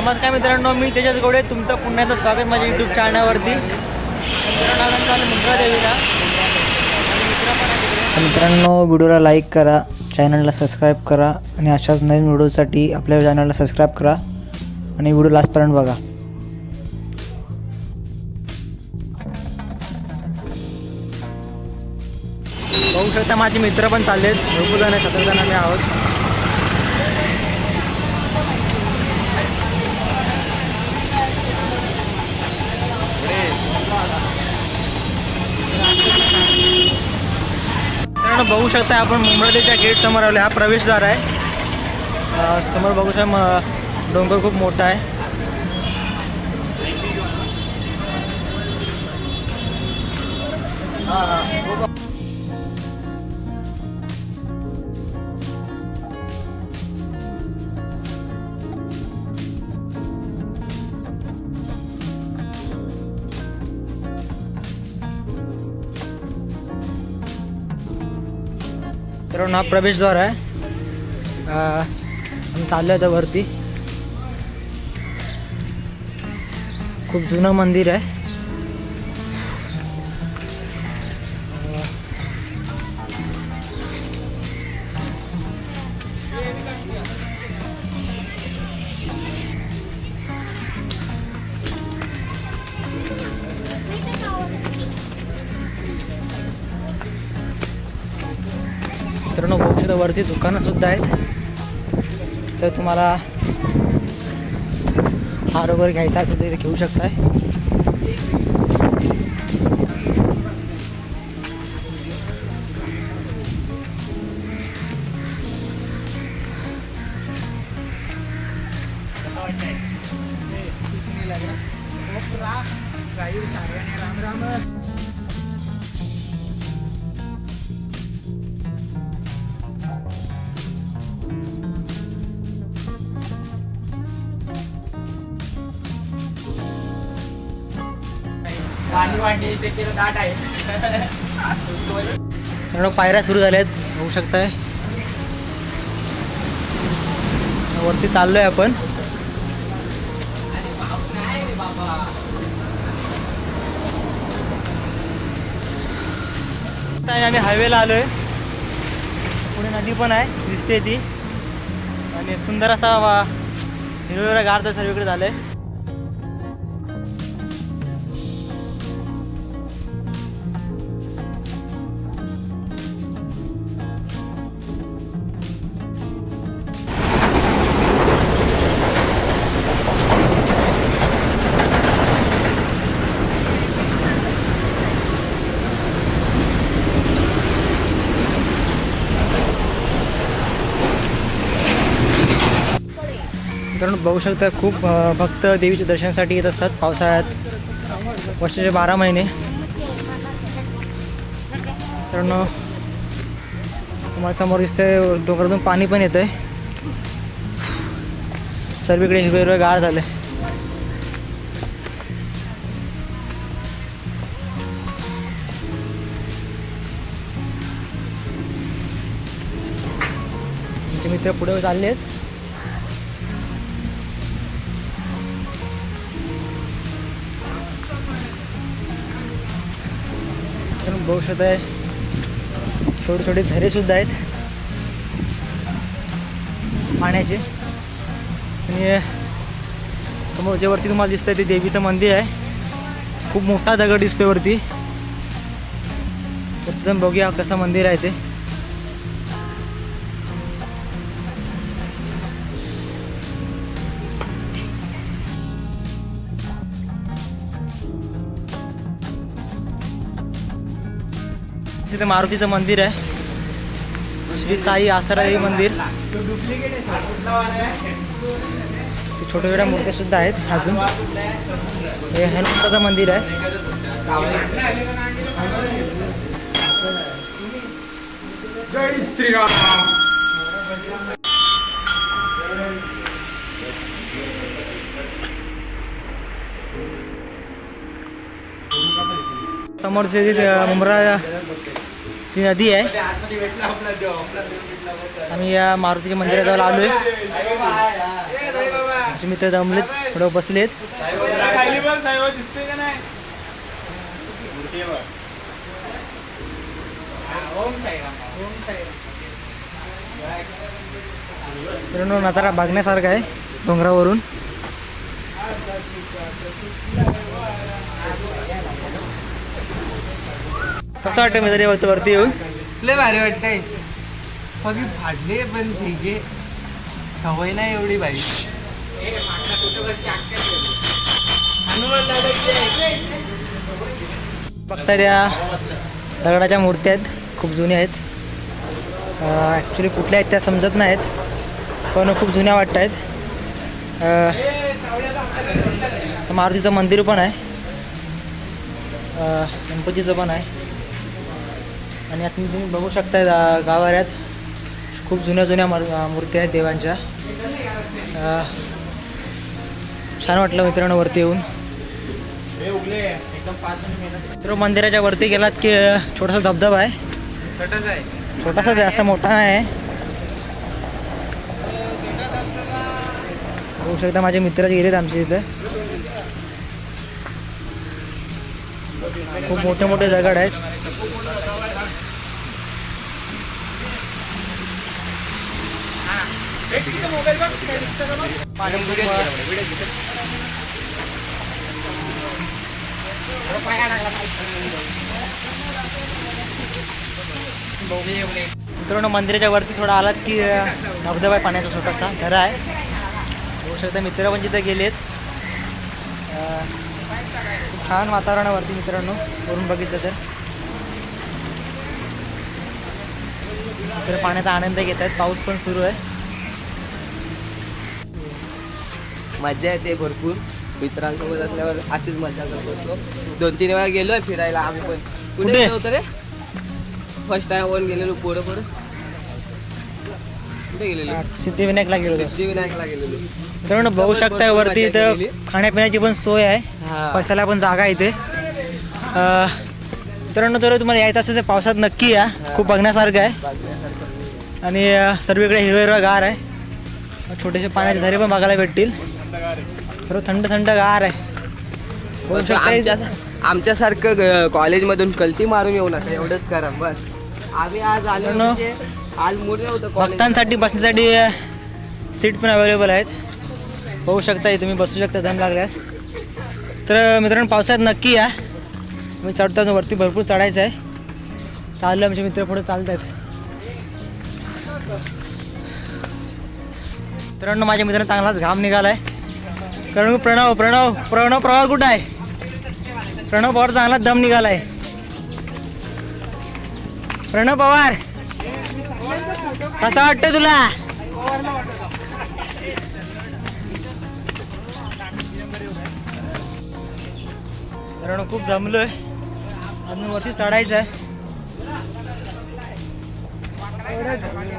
नमस्कार मित्रांनो, मी तेजस गौडे, तुमचं पुन्हा एकदा स्वागत माझ्या यूट्यूब चॅनलवरती. मुंब्रा देवीला मित्रांनो, व्हिडिओला लाईक करा, चॅनलला सबस्क्राईब करा आणि अशाच नवीन व्हिडिओसाठी आपल्या चॅनलला सबस्क्राईब करा आणि व्हिडिओ लास्टपर्यंत बघा. बघू शकता माझे मित्र पण चालले आहेत, भरपूर जण 17 जण आम्ही आहोत. बघू शकता आपण मुंब्रा देवीच्या गेट समोर आलो. हा प्रवेशद्वार आहे. समोर बघू शकता डोंगर खूप मोठा आहे. तर हा प्रवेशद्वार आहे. आम्ही चाललो आहे वरती. खूप जुनं मंदिर आहे. मित्रांनो, बघू शकता वरती दुकानं सुद्धा आहेत. तर तुम्हाला हार वगैरे घ्यायचा असेल तर घेऊ शकताय. पायऱ्या सुरू झाल्या आहेत, बघू शकताय. वरती चाललोय आपण. आम्ही हायवेला आलोय. पुढे नदी पण आहे, दिसते ती. आणि सुंदर असा हिरवेरा गार सर्वीकडे झालंय. मित्रांनो, बघू शकता खूप भक्त देवीच्या दर्शनासाठी येत असतात पावसाळ्यात, वर्षाचे 12 महिने. मित्रांनो, तुम्हाला समोर दिसतंय डोंगरातून पाणी पण येतंय. सर्वीकडे हिरवे गार झाले. आमचे मित्र पुढे चालले आहेत. बघू शकत आहे छोटे छोटे झरे सुद्धा आहेत पाण्याचे. आणि समोरच्या वरती तुम्हाला दिसतंय ते देवीचं मंदिर आहे. खूप मोठा दगड दिसतोय वरती. वरती जाऊन बघूया कसं मंदिर आहे ते. तिथे मारुतीचं मंदिर आहे, श्री साई आसराई मंदिर. छोट्या छोट्या मूर्त्या सुद्धा आहेत अजून. हे हनुमंताचं मंदिर आहे. जय श्रीराम. समोरचे मुंब्रा ती नदी आहे. आम्ही या मारुतीच्या मंदिराजवळ आलोय. आमचे मित्र जमलेत, थोडं बसलेत. मित्रांनो नजारा बघण्यासारखा आहे डोंगरावरून. कसं वाटतं मित्र वरती येऊन? लय भारी वाटतंय. कधी फाडले पण ठीक आहे, सवय नाही एवढी बाई. बघताय त्या दगडाच्या मूर्त्या आहेत, खूप जुन्या आहेत. ॲक्च्युली कुठल्या आहेत त्या समजत नाहीत, पण खूप जुन्या वाटत आहेत. मारुतीचं मंदिर पण आहे, गणपतीचं पण आहे. आणि आता तुम्ही बघू शकताय गावाऱ्यात खूप जुन्या जुन्या मूर्ती आहेत देवांच्या. छान वाटलं मित्रांनो वरती येऊन. तर मंदिराच्या वरती गेलात की छोटासा धबधबा आहे. छोटासाच आहे, असा मोठा नाही आहे. बघू शकता माझे मित्र गेलेत आमच्या इथं. खूप मोठे मोठे दगड आहेत. मित्रांनो मंदिराच्या वरती थोडा आलात की धबधबा आहे, पाण्याचा छोटासा झरा आहे. होऊ शकता मित्र पण तिथे गेलेत. खूप छान वातावरणावरती मित्रांनो वरून बघितलं तर पाण्याचा आनंद घेत आहेत. पाऊस पण सुरू आहे. मजा येते भरपूर. मित्रांसोबत असल्यावर अशीच मजा करतो. 2-3 वेळा गेलोय फिरायला आम्ही पण. कुठे गेलो होतो रे? फर्स्ट टाइम वन गेलेलो पुढं. कुठे गेलेलो? सिद्धिविनायकला गेलो. सिद्धिविनायकला गेलेलो. मित्रांनो बघू शकता वरती इथं खाण्यापिण्याची पण सोय आहे, बसायला पण जागा आहे इथे. मित्रांनो तर तुम्हाला यायचं असेल तर पावसात नक्की या, खूप बघण्यासारखं आहे. आणि सर्वीकडे हिरवं गार आहे. छोटेसे पाण्याचे झरे पण बघायला भेटतील. खरं थंड थंड गार आहे. बघू शकता आमच्यासारखं कॉलेजमधून कल्टी मारून येऊ नका, एवढंच करा बस. आम्ही आज आलो म्हणजे आज मूड नव्हतं. भक्तांसाठी बसण्यासाठी सीट पण अवेलेबल आहेत. बघू शकता तुम्ही बसू शकता दम लागल्यास. तर मित्रांनो पावसाळ्यात नक्की या. मी चढतो वरती, भरपूर चढायचं आहे. चाललं आमचे मित्र पुढे चालत आहेत. मित्रांनो माझ्या मित्रांनो चांगलाच घाम निघाला आहे. कारण प्रणव पवार कुठं आहे? प्रणव पवार चांगलाच दम निघाला आहे. प्रणव पवार कसं वाटतं तुला? मित्रांनो खूप दमलोय, अजून वरती चढायचं आहे.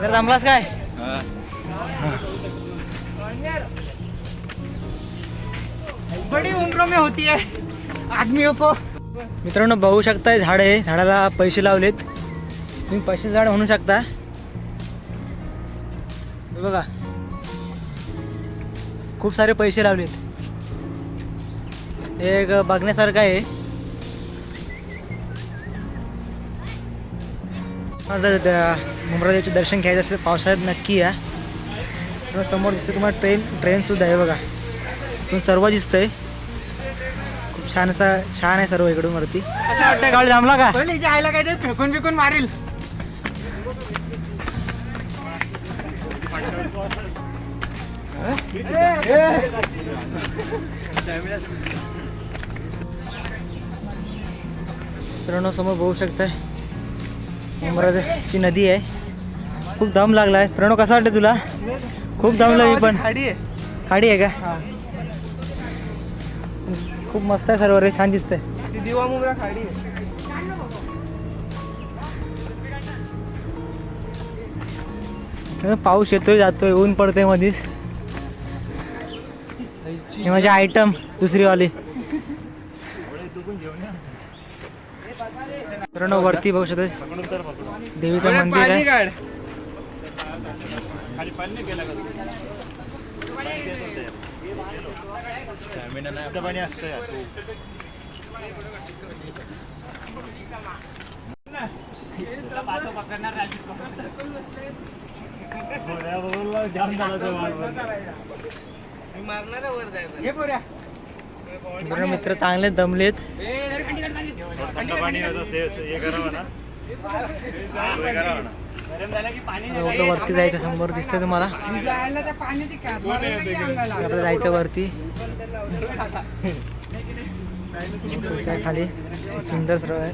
जर दमलास काय? बड़ी उम्र में होती है आदमियों को. मित्रांनो बघू शकताय झाड आहे, झाडाला पैसे लावलेत. तुम्ही पैसे झाड म्हणू शकता. बघा खूप सारे पैसे लावलेत. एक बघण्यासारखं आहे. जर मुंब्रादेवीचे दर्शन घ्यायचं असेल तर पावसाळ्यात नक्की या. समोर दिसतं तुम्हाला ट्रेन सुद्धा आहे बघा. इकडून सर्व दिसतंय. खूप छान आहे सर्व इकडून वरती. असं वाटतं गाडी थांबला का? आयला काय ते फेकून फेकून मारील. मित्रांनो समोर बघू शकताय मुंब्राची नदी आहे. खूप दम लागलाय. प्रणव कसा वाटतं तुला? खूप दमलं मी पण. खाडी आहे का? खूप मस्त आहे सर्व रे, छान दिसतंय. दिवा मुंब्रा खाडी आहे. पाऊस येतोय जातोय, ऊन पडतंय मध्येच. हे माझे आयटम दुसरीवाली. मित्रांनो वरती बघू शकता देवीचं मंदिर आहे. पाणी असतं मित्र चांगले दमलेत. थंड पाणी हे करावं ना एवढं वरती जायचं, समोर दिसतंय तुम्हाला. आता जायचं वरती. काय खाली सुंदर सरळ आहे.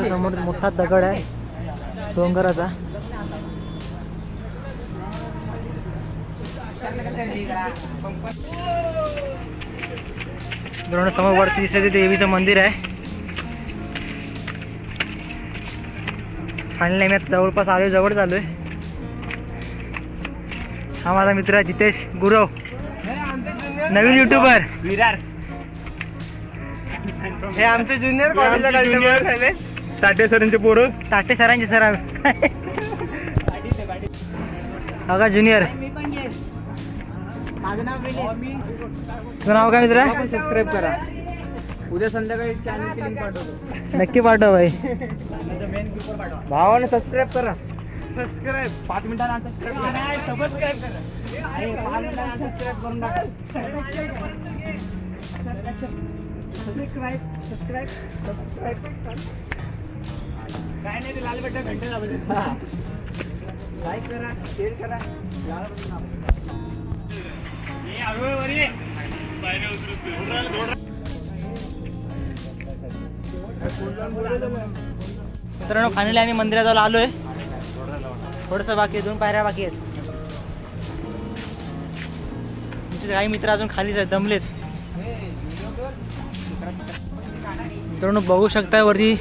समोर मोठा दगड आहे डोंगराचा. समोर वरती दिसते ते देवीचं मंदिर आहे. फायनली आम्ही आता जवळपास आलोय, जवळ चालूय. हा माझा मित्र आहे जितेश गुरव, नवीन युट्यूबर. हे आमचे ज्युनियर कॉलेजला टाटे सरांचे पोरं. टाटे सरांचे सर बघा ज्युनियर. तुझं नाव काय मित्र? सबस्क्राईब करा. उद्या संध्याकाळी चॅनलची लिंक पाठवतो. नक्की पाठव भाई. भावाने सबस्क्राईब करा. सबस्क्राईब 5 मिनिटांना सबस्क्राईब करा. सबस्क्राईब करून टाका. काय नाही ते लाल बटन घंटे दाबले. लाईक करा, शेअर करा. मित्रांनो फायनली आम्ही मंदिराजवळ आलोय. थोडंसं बाकी आहे, 2 पायऱ्या बाकी आहेत. तुमचे काही मित्र अजून खालीच आहेत, दमलेत. मित्रांनो बघू शकता वरती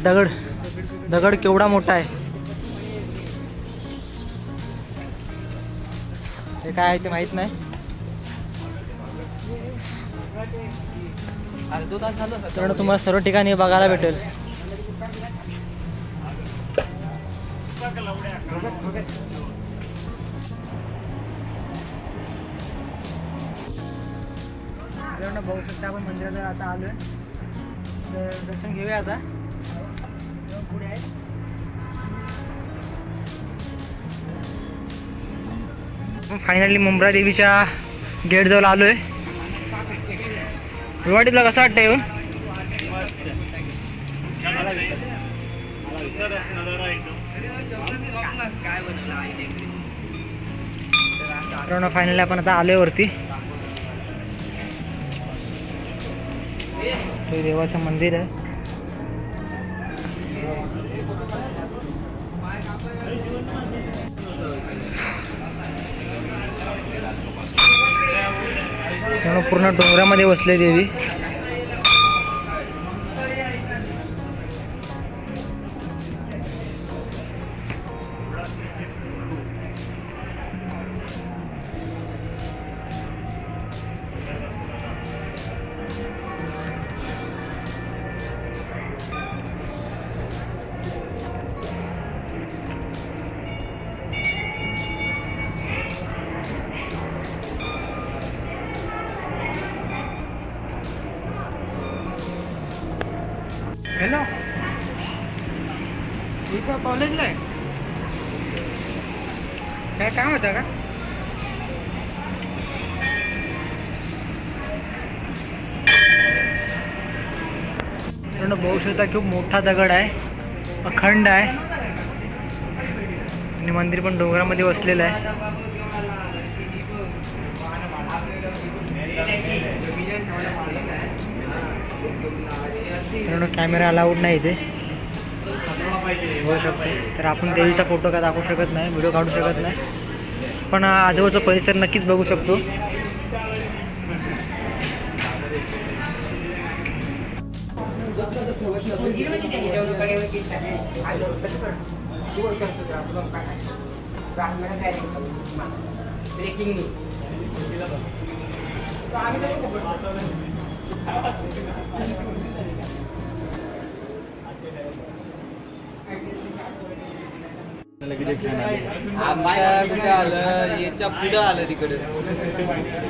दगड केवढा मोठा आहे. हे काय आहे ते माहित नाही. मित्रांनो तुम्हाला सर्व ठिकाणी बघायला भेटेल. बघू शकता आपण मंदिरात आता आलोय. दर्शन घेऊया आता. पुढे आहे फायनली मुंब्रा देवीच्या गेट जवळ आलोय. रुवाडीला कसं वाटतं येऊन? फायनली आपण आता आलोय वरती. हे देवाचं मंदिर आहे. पूर्ण डोंगरामध्ये बसले देवी. हॅलो, इथं कॉलेजला आहे. काय काम होतं का? बघू शकता खूप मोठा दगड आहे, अखंड आहे. आणि मंदिर पण डोंगरामध्ये वसलेलं आहे. कॅमेरा अलाउड नाही इथे होऊ शकतो, तर आपण देवीचा फोटो काय दाखवू शकत नाही, व्हिडिओ काढू शकत नाही. पण आजूबाजूचा परिसर नक्कीच बघू शकतो. Breaking news. आमच्या कुठे आलं याच्या पुढं आलं तिकडे